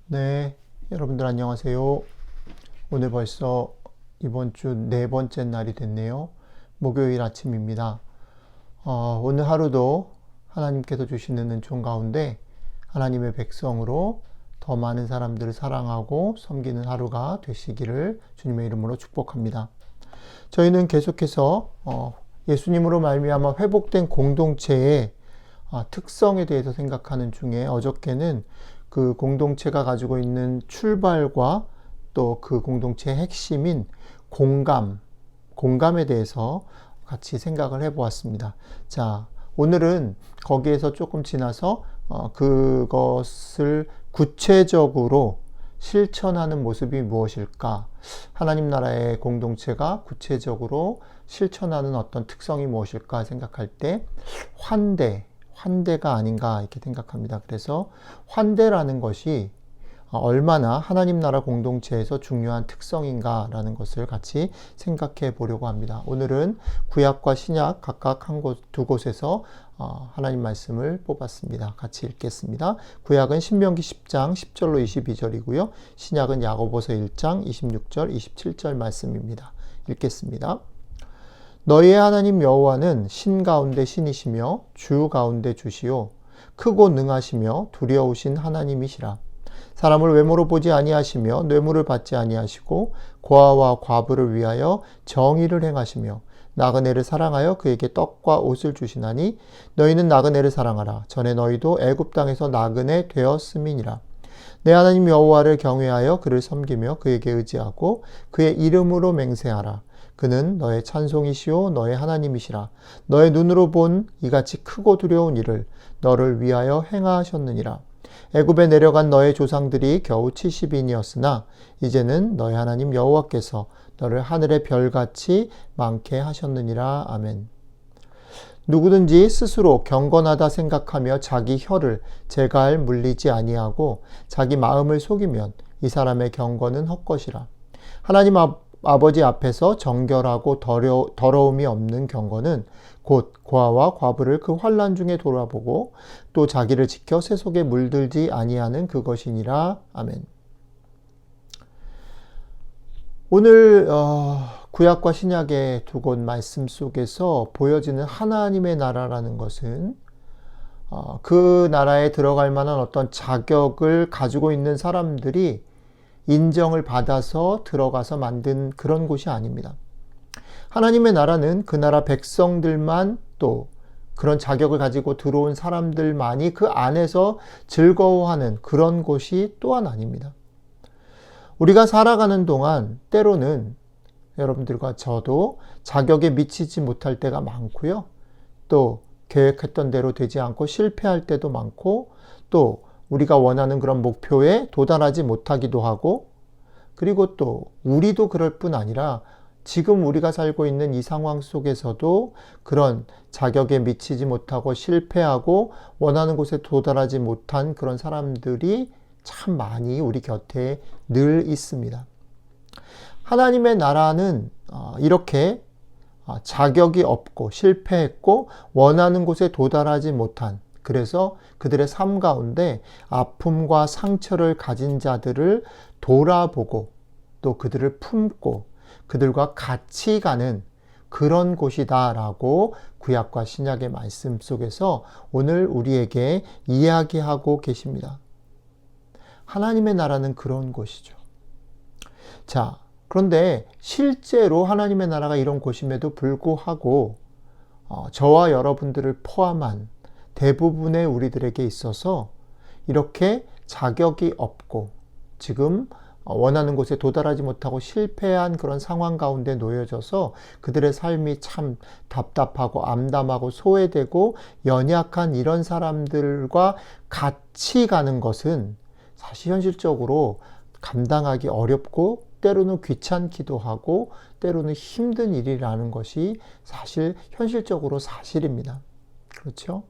네, 여러분들 안녕하세요. 오늘 벌써 이번 주 네 번째 날이 됐네요. 목요일 아침입니다. 오늘 하루도 하나님께서 주시는 은총 가운데 하나님의 백성으로 더 많은 사람들을 사랑하고 섬기는 하루가 되시기를 주님의 이름으로 축복합니다. 저희는 계속해서 예수님으로 말미암아 회복된 공동체의 특성에 대해서 생각하는 중에 어저께는 그 공동체가 가지고 있는 출발과 또 그 공동체의 핵심인 공감에 대해서 같이 생각을 해보았습니다. 자, 오늘은 거기에서 조금 지나서 그것을 구체적으로 실천하는 모습이 무엇일까? 하나님 나라의 공동체가 구체적으로 실천하는 어떤 특성이 무엇일까 생각할 때 환대가 아닌가 이렇게 생각합니다. 그래서 환대라는 것이 얼마나 하나님 나라 공동체에서 중요한 특성인가라는 것을 같이 생각해 보려고 합니다. 오늘은 구약과 신약 각각 두 곳에서 하나님 말씀을 뽑았습니다. 같이 읽겠습니다. 구약은 신명기 10장 10절로 22절이고요. 신약은 야고보서 1장 26절 27절 말씀입니다. 읽겠습니다. 너희의 하나님 여호와는 신 가운데 신이시며 주 가운데 주시요 크고 능하시며 두려우신 하나님이시라. 사람을 외모로 보지 아니하시며 뇌물을 받지 아니하시고 고아와 과부를 위하여 정의를 행하시며 나그네를 사랑하여 그에게 떡과 옷을 주시나니 너희는 나그네를 사랑하라. 전에 너희도 애굽 땅에서 나그네 되었음이니라. 내 하나님 여호와를 경외하여 그를 섬기며 그에게 의지하고 그의 이름으로 맹세하라. 그는 너의 찬송이시오 너의 하나님이시라. 너의 눈으로 본 이같이 크고 두려운 일을 너를 위하여 행하셨느니라. 애굽에 내려간 너의 조상들이 겨우 70인이었으나 이제는 너의 하나님 여호와께서 너를 하늘의 별같이 많게 하셨느니라. 아멘. 누구든지 스스로 경건하다 생각하며 자기 혀를 제갈 물리지 아니하고 자기 마음을 속이면 이 사람의 경건은 헛것이라. 하나님 아버지 앞에서 정결하고 더러움이 없는 경건은 곧 고아와 과부를 그 환난 중에 돌아보고 또 자기를 지켜 세 속에 물들지 아니하는 그것이니라. 아멘. 오늘 구약과 신약의 두 곳 말씀 속에서 보여지는 하나님의 나라라는 것은 그 나라에 들어갈 만한 어떤 자격을 가지고 있는 사람들이 인정을 받아서 들어가서 만든 그런 곳이 아닙니다. 하나님의 나라는 그 나라 백성들만 또 그런 자격을 가지고 들어온 사람들만이 그 안에서 즐거워하는 그런 곳이 또한 아닙니다. 우리가 살아가는 동안 때로는 여러분들과 저도 자격에 미치지 못할 때가 많고요. 또 계획했던 대로 되지 않고 실패할 때도 많고 또 우리가 원하는 그런 목표에 도달하지 못하기도 하고 그리고 또 우리도 그럴 뿐 아니라 지금 우리가 살고 있는 이 상황 속에서도 그런 자격에 미치지 못하고 실패하고 원하는 곳에 도달하지 못한 그런 사람들이 참 많이 우리 곁에 늘 있습니다. 하나님의 나라는 이렇게 자격이 없고 실패했고 원하는 곳에 도달하지 못한 그래서 그들의 삶 가운데 아픔과 상처를 가진 자들을 돌아보고 또 그들을 품고 그들과 같이 가는 그런 곳이다라고 구약과 신약의 말씀 속에서 오늘 우리에게 이야기하고 계십니다. 하나님의 나라는 그런 곳이죠. 자, 그런데 실제로 하나님의 나라가 이런 곳임에도 불구하고 저와 여러분들을 포함한 대부분의 우리들에게 있어서 이렇게 자격이 없고 지금 원하는 곳에 도달하지 못하고 실패한 그런 상황 가운데 놓여져서 그들의 삶이 참 답답하고 암담하고 소외되고 연약한 이런 사람들과 같이 가는 것은 사실 현실적으로 감당하기 어렵고 때로는 귀찮기도 하고 때로는 힘든 일이라는 것이 사실 현실적으로 사실입니다. 그렇죠?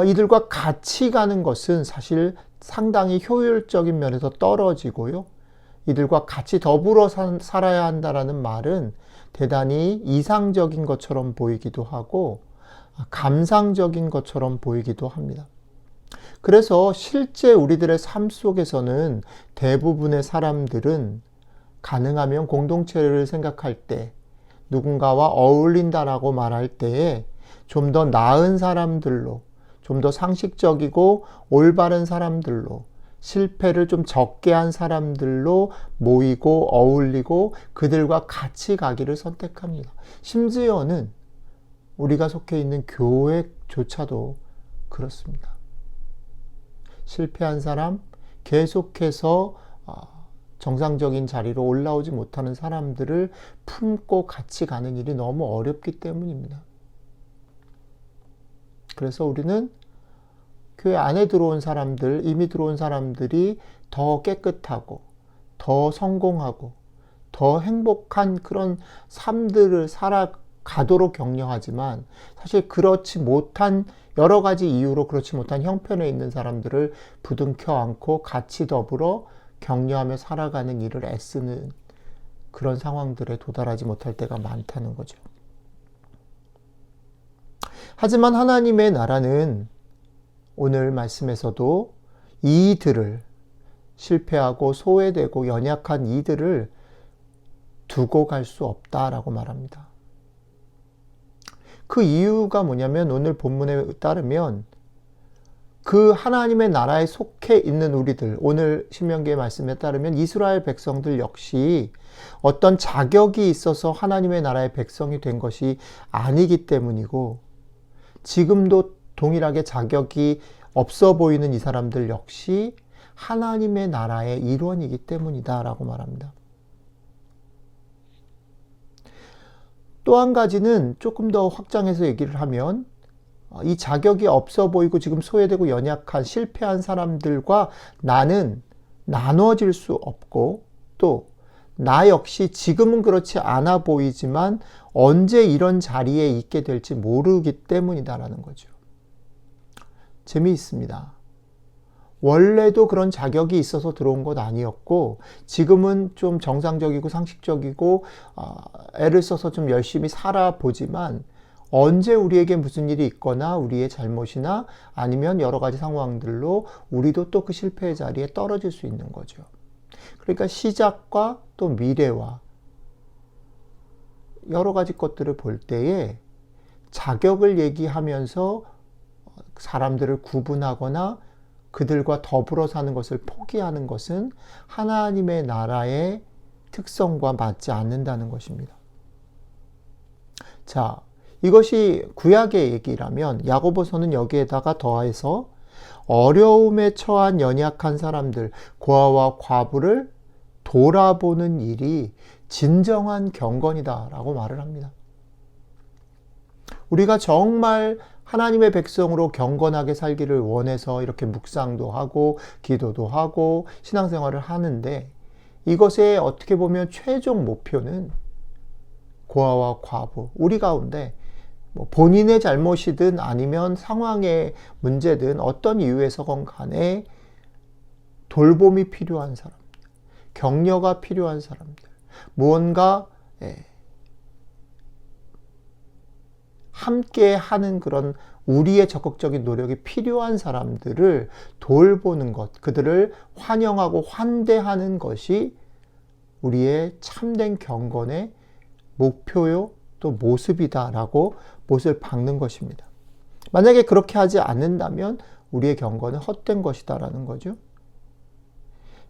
이들과 같이 가는 것은 사실 상당히 효율적인 면에서 떨어지고요. 이들과 같이 더불어 살아야 한다라는 말은 대단히 이상적인 것처럼 보이기도 하고 감상적인 것처럼 보이기도 합니다. 그래서 실제 우리들의 삶 속에서는 대부분의 사람들은 가능하면 공동체를 생각할 때, 누군가와 어울린다라고 말할 때에 좀 더 나은 사람들로, 좀 더 상식적이고 올바른 사람들로, 실패를 좀 적게 한 사람들로 모이고 어울리고 그들과 같이 가기를 선택합니다. 심지어는 우리가 속해 있는 교회조차도 그렇습니다. 실패한 사람, 계속해서 정상적인 자리로 올라오지 못하는 사람들을 품고 같이 가는 일이 너무 어렵기 때문입니다. 그래서 우리는 교회 안에 들어온 사람들, 이미 들어온 사람들이 더 깨끗하고, 더 성공하고, 더 행복한 그런 삶들을 살아가도록 격려하지만, 사실 그렇지 못한, 여러 가지 이유로 그렇지 못한 형편에 있는 사람들을 부둥켜 안고 같이 더불어 격려하며 살아가는 일을 애쓰는 그런 상황들에 도달하지 못할 때가 많다는 거죠. 하지만 하나님의 나라는 오늘 말씀에서도 이들을, 실패하고 소외되고 연약한 이들을 두고 갈 수 없다라고 말합니다. 그 이유가 뭐냐면 오늘 본문에 따르면 그 하나님의 나라에 속해 있는 우리들, 오늘 신명기의 말씀에 따르면 이스라엘 백성들 역시 어떤 자격이 있어서 하나님의 나라의 백성이 된 것이 아니기 때문이고, 지금도 동일하게 자격이 없어 보이는 이 사람들 역시 하나님의 나라의 일원이기 때문이다 라고 말합니다. 또 한 가지는 조금 더 확장해서 얘기를 하면, 이 자격이 없어 보이고 지금 소외되고 연약한 실패한 사람들과 나는 나눠질 수 없고, 또 나 역시 지금은 그렇지 않아 보이지만 언제 이런 자리에 있게 될지 모르기 때문이다라는 거죠. 재미있습니다. 원래도 그런 자격이 있어서 들어온 것 아니었고, 지금은 좀 정상적이고 상식적이고 애를 써서 좀 열심히 살아보지만 언제 우리에게 무슨 일이 있거나 우리의 잘못이나 아니면 여러 가지 상황들로 우리도 또 그 실패의 자리에 떨어질 수 있는 거죠. 그러니까 시작과 또 미래와 여러 가지 것들을 볼 때에 자격을 얘기하면서 사람들을 구분하거나 그들과 더불어 사는 것을 포기하는 것은 하나님의 나라의 특성과 맞지 않는다는 것입니다. 자, 이것이 구약의 얘기라면 야고보서는 여기에다가 더해서 어려움에 처한 연약한 사람들, 고아와 과부를 돌아보는 일이 진정한 경건이다라고 말을 합니다. 우리가 정말 하나님의 백성으로 경건하게 살기를 원해서 이렇게 묵상도 하고 기도도 하고 신앙생활을 하는데, 이것의 어떻게 보면 최종 목표는 고아와 과부, 우리 가운데 본인의 잘못이든 아니면 상황의 문제든 어떤 이유에서건 간에 돌봄이 필요한 사람들, 격려가 필요한 사람들, 무언가 함께 하는 그런 우리의 적극적인 노력이 필요한 사람들을 돌보는 것, 그들을 환영하고 환대하는 것이 우리의 참된 경건의 목표요 또 모습이다라고 못을 박는 것입니다. 만약에 그렇게 하지 않는다면 우리의 경건은 헛된 것이다라는 거죠.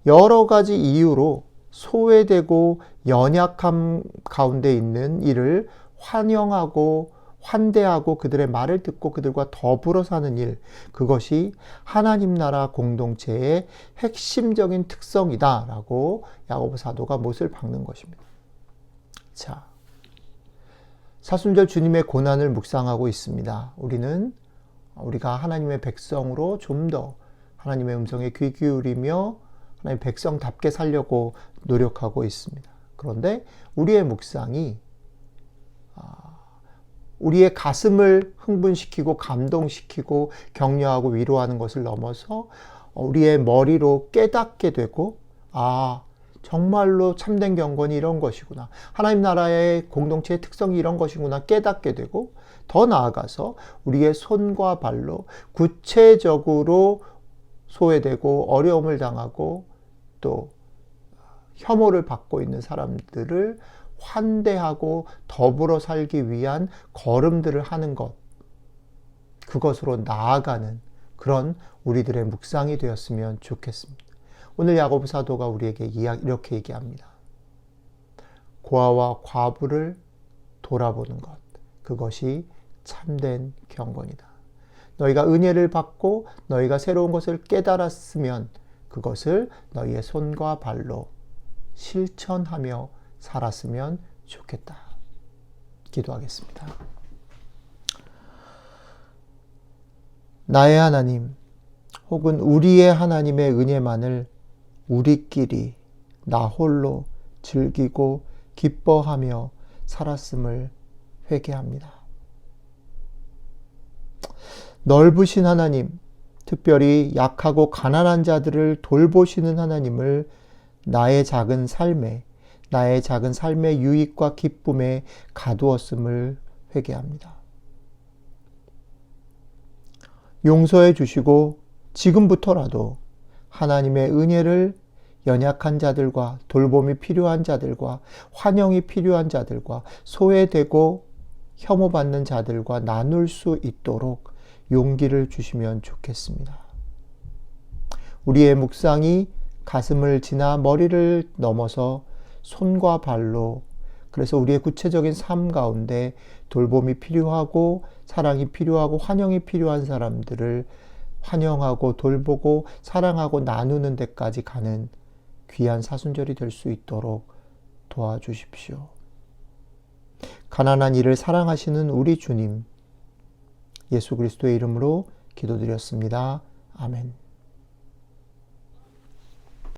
여러 가지 이유로 소외되고 연약함 가운데 있는 이를 환영하고 환대하고 그들의 말을 듣고 그들과 더불어 사는 일, 그것이 하나님 나라 공동체의 핵심적인 특성이다라고 야고보 사도가 못을 박는 것입니다. 자, 사순절 주님의 고난을 묵상하고 있습니다. 우리가 하나님의 백성으로 좀 더 하나님의 음성에 귀 기울이며 하나님의 백성답게 살려고 노력하고 있습니다. 그런데 우리의 묵상이 우리의 가슴을 흥분시키고 감동시키고 격려하고 위로하는 것을 넘어서 우리의 머리로 깨닫게 되고, 정말로 참된 경건이 이런 것이구나. 하나님 나라의 공동체의 특성이 이런 것이구나 깨닫게 되고, 더 나아가서 우리의 손과 발로 구체적으로 소외되고 어려움을 당하고 또 혐오를 받고 있는 사람들을 환대하고 더불어 살기 위한 걸음들을 하는 것, 그것으로 나아가는 그런 우리들의 묵상이 되었으면 좋겠습니다. 오늘 야고보 사도가 우리에게 이렇게 얘기합니다. 고아와 과부를 돌아보는 것, 그것이 참된 경건이다. 너희가 은혜를 받고 너희가 새로운 것을 깨달았으면 그것을 너희의 손과 발로 실천하며 살았으면 좋겠다. 기도하겠습니다. 나의 하나님, 혹은 우리의 하나님의 은혜만을 우리끼리 나 홀로 즐기고 기뻐하며 살았음을 회개합니다. 넓으신 하나님, 특별히 약하고 가난한 자들을 돌보시는 하나님을 나의 작은 삶의 유익과 기쁨에 가두었음을 회개합니다. 용서해 주시고 지금부터라도 하나님의 은혜를 연약한 자들과 돌봄이 필요한 자들과 환영이 필요한 자들과 소외되고 혐오받는 자들과 나눌 수 있도록 용기를 주시면 좋겠습니다. 우리의 묵상이 가슴을 지나 머리를 넘어서 손과 발로, 그래서 우리의 구체적인 삶 가운데 돌봄이 필요하고 사랑이 필요하고 환영이 필요한 사람들을 환영하고 돌보고 사랑하고 나누는 데까지 가는 귀한 사순절이 될 수 있도록 도와주십시오. 가난한 이를 사랑하시는 우리 주님, 예수 그리스도의 이름으로 기도드렸습니다. 아멘.